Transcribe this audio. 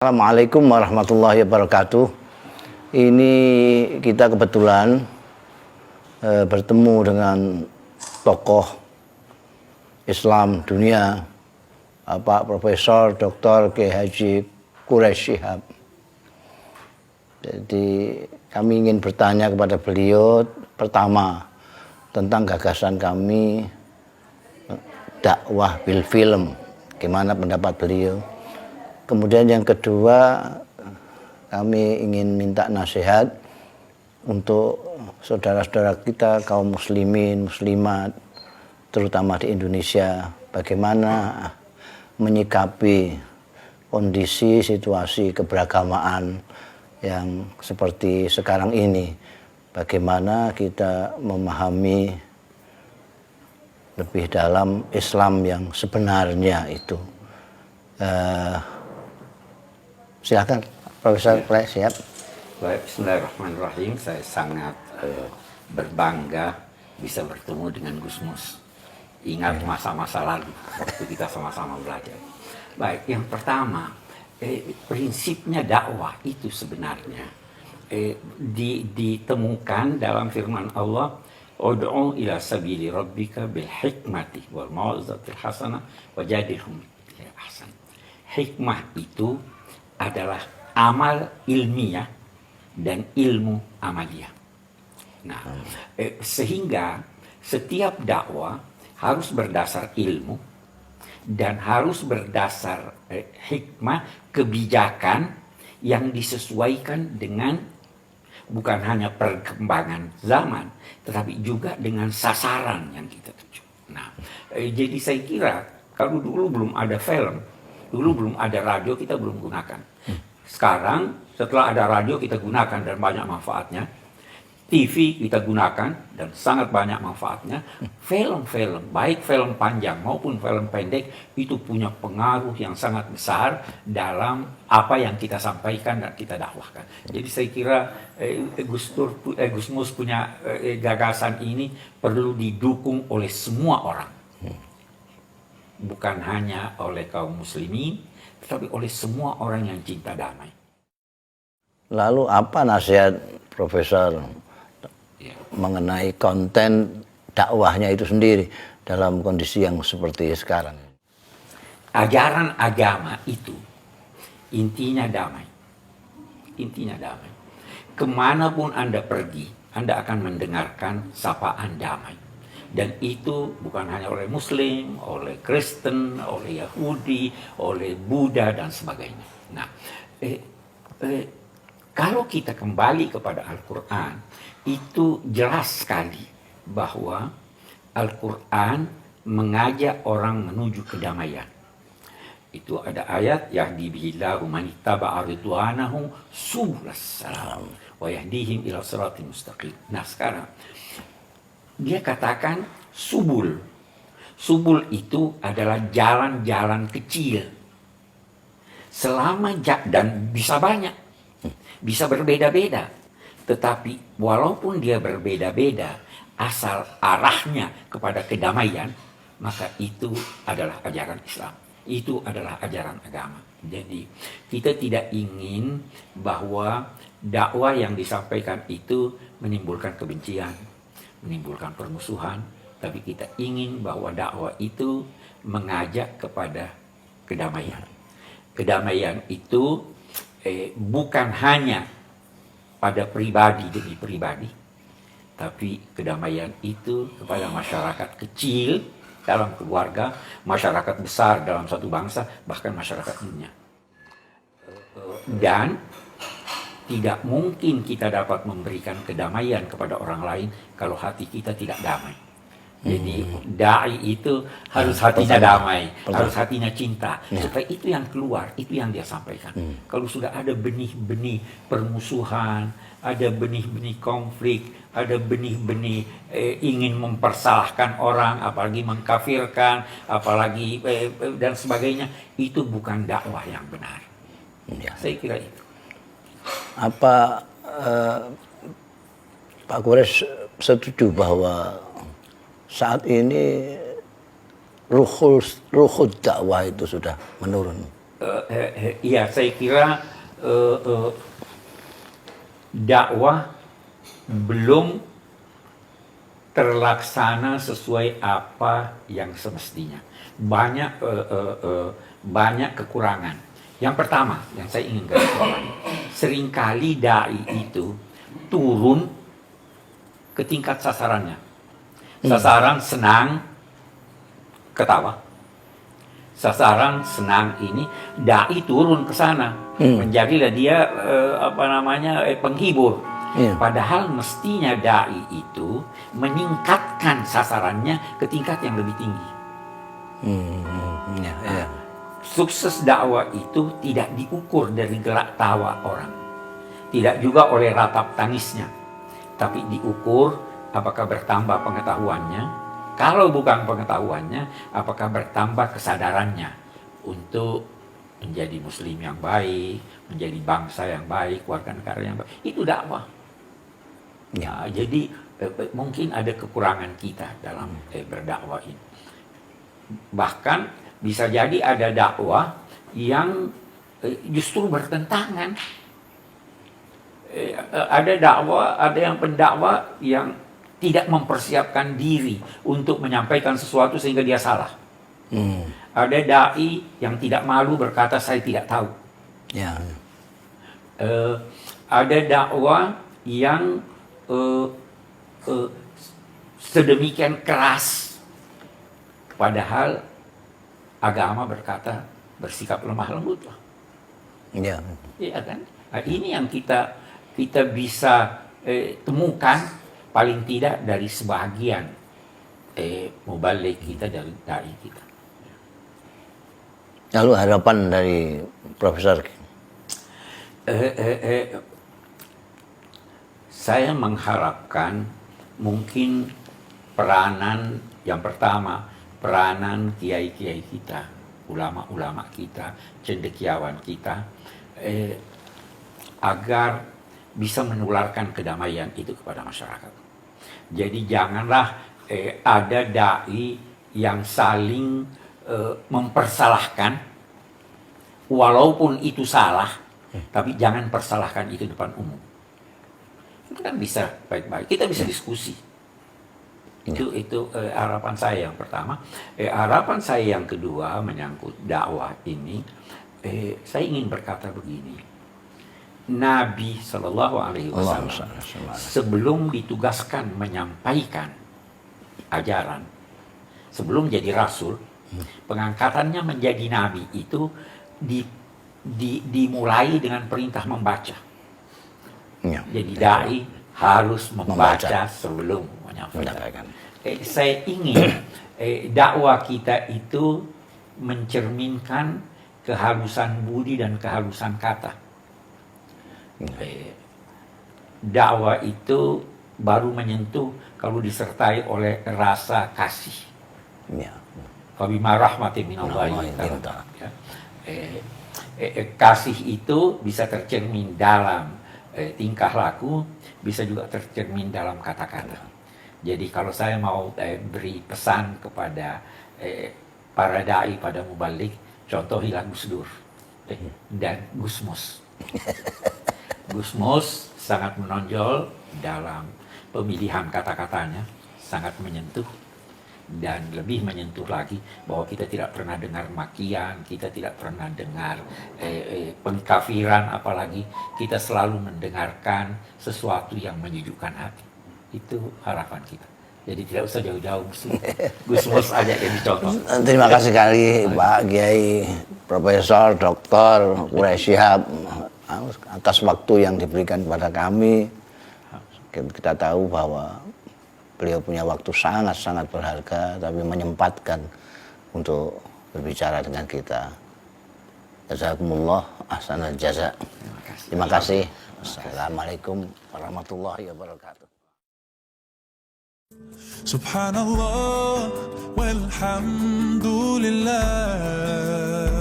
Assalamualaikum warahmatullahi wabarakatuh. Ini kita kebetulan bertemu dengan tokoh Islam dunia, Pak Profesor Dr. Kiai Haji Quraish Shihab. Jadi kami ingin bertanya kepada beliau pertama tentang gagasan kami dakwah bil film. Gimana pendapat beliau? Kemudian yang kedua, kami ingin minta nasihat untuk saudara-saudara kita kaum muslimin, muslimat, terutama di Indonesia, bagaimana menyikapi kondisi situasi keberagamaan yang seperti sekarang ini. Bagaimana kita memahami lebih dalam Islam yang sebenarnya itu. Silakan Profesor Quraish Shihab. Baik, bismillahirrahmanirrahim. Saya sangat berbangga bisa bertemu dengan Gus Mus. Ingat masa-masa lalu waktu kita sama-sama belajar. Baik, yang pertama, prinsipnya dakwah itu sebenarnya ditemukan dalam firman Allah, ud'u ila sabili rabbika bil hikmati wal mau'izatil hasanah wajadilhum bil ahsan. Hikmah itu adalah amal ilmiah dan ilmu amaliyah. Nah, sehingga setiap dakwah harus berdasar ilmu dan harus berdasar hikmah, kebijakan yang disesuaikan dengan bukan hanya perkembangan zaman, tetapi juga dengan sasaran yang kita tuju. Nah, jadi saya kira kalau dulu belum ada film, dulu belum ada radio, kita belum gunakan. Sekarang setelah ada radio kita gunakan dan banyak manfaatnya. TV kita gunakan dan sangat banyak manfaatnya. Film-film, baik film panjang maupun film pendek, itu punya pengaruh yang sangat besar dalam apa yang kita sampaikan dan kita dakwahkan. Jadi saya kira Gus Mus punya gagasan ini perlu didukung oleh semua orang. Bukan hanya oleh kaum muslimin, tetapi oleh semua orang yang cinta damai. Lalu apa nasihat Profesor mengenai konten dakwahnya itu sendiri dalam kondisi yang seperti sekarang? Ajaran agama itu intinya damai. Intinya damai. Kemanapun Anda pergi, Anda akan mendengarkan sapaan damai. Dan itu bukan hanya oleh Muslim, oleh Kristen, oleh Yahudi, oleh Buddha, dan sebagainya. Nah, kalau kita kembali kepada Al-Quran, itu jelas sekali bahwa Al-Quran mengajak orang menuju kedamaian. Itu ada ayat, yahdi bihillahu man ittaba'a ridwanahu subulas salam wa yahdihim ila siratal mustaqim. Nah, sekarang dia katakan subul. Subul itu adalah jalan-jalan kecil. Dan bisa banyak. Bisa berbeda-beda. Tetapi walaupun dia berbeda-beda, asal arahnya kepada kedamaian, maka itu adalah ajaran Islam. Itu adalah ajaran agama. Jadi kita tidak ingin bahwa dakwah yang disampaikan itu menimbulkan kebencian, menimbulkan permusuhan, tapi kita ingin bahwa dakwah itu mengajak kepada kedamaian. Kedamaian itu bukan hanya pada pribadi demi pribadi, tapi kedamaian itu kepada masyarakat kecil dalam keluarga, masyarakat besar dalam satu bangsa, bahkan masyarakat dunia. Dan tidak mungkin kita dapat memberikan kedamaian kepada orang lain kalau hati kita tidak damai. Jadi da'i itu harus hatinya damai, harus hatinya cinta. Supaya itu yang keluar, itu yang dia sampaikan. Kalau sudah ada benih-benih permusuhan, ada benih-benih konflik, ada benih-benih ingin mempersalahkan orang, apalagi mengkafirkan, apalagi dan sebagainya, itu bukan dakwah yang benar. Saya kira itu. Apa Pak Quraish setuju bahwa saat ini ruhul dakwah itu sudah menurun? Ya, saya kira dakwah belum terlaksana sesuai apa yang semestinya. Banyak kekurangan. Yang pertama yang saya ingin garis bawahi, seringkali dai itu turun ke tingkat sasarannya. Sasaran senang ketawa. Sasaran senang ini, dai turun ke sana. Menjadilah dia penghibur. Padahal mestinya dai itu meningkatkan sasarannya ke tingkat yang lebih tinggi. Sukses dakwah itu tidak diukur dari gerak tawa orang, tidak juga oleh ratap tangisnya, tapi diukur apakah bertambah pengetahuannya. Kalau bukan pengetahuannya, apakah bertambah kesadarannya untuk menjadi muslim yang baik, menjadi bangsa yang baik, warga negara yang baik. Itu dakwah. Jadi mungkin ada kekurangan kita dalam berdakwah ini. Bahkan bisa jadi ada dakwah yang justru bertentangan. Ada dakwah, ada yang pendakwa yang tidak mempersiapkan diri untuk menyampaikan sesuatu sehingga dia salah. Ada dai yang tidak malu berkata saya tidak tahu. Ada dakwah yang sedemikian keras, padahal agama berkata bersikap lemah lembutlah. Iya kan? Nah, ini yang kita bisa temukan paling tidak dari sebagian mubalik kita, dari dai kita. Lalu harapan dari Profesor? Saya mengharapkan mungkin peranan yang pertama, peranan kiai-kiai kita, ulama-ulama kita, cendekiawan kita, agar bisa menularkan kedamaian itu kepada masyarakat. Jadi janganlah ada dai yang saling mempersalahkan, walaupun itu salah, tapi jangan persalahkan itu depan umum. Itu kan bisa baik-baik, kita bisa diskusi. Itu harapan saya yang pertama. Harapan saya yang kedua menyangkut dakwah ini, saya ingin berkata begini. Nabi Shallallahu Alaihi Wasallam sebelum ditugaskan menyampaikan ajaran, sebelum jadi rasul, pengangkatannya menjadi nabi itu dimulai dengan perintah membaca. Jadi dai harus membaca sebelum menyampaikan. Saya ingin dakwah kita itu mencerminkan kehalusan budi dan kehalusan kata. Dakwah itu baru menyentuh kalau disertai oleh rasa kasih. Fabima rahmatin minallahi ta'ala. Kasih itu bisa tercermin dalam tingkah laku, bisa juga tercermin dalam kata-kata. Jadi kalau saya mau beri pesan kepada para dai, pada mubalik, contohilah Gus Dur dan Gus Mus. Gus Mus sangat menonjol dalam pemilihan kata-katanya, sangat menyentuh, dan lebih menyentuh lagi bahwa kita tidak pernah dengar makian, kita tidak pernah dengar pengkafiran, apalagi kita selalu mendengarkan sesuatu yang menyejukkan hati. Itu harapan kita. Jadi tidak usah jauh-jauh, Gus Mus aja yang dicontoh. Terima kasih sekali Pak Kiai Profesor Dr. Quraish Shihab atas waktu yang diberikan kepada kami. Kita tahu bahwa beliau punya waktu sangat-sangat berharga, tapi menyempatkan untuk berbicara dengan kita. Jazakumullah ahsanal jaza. Terima kasih. Assalamualaikum warahmatullahi wabarakatuh. Subhanallah walhamdulillah.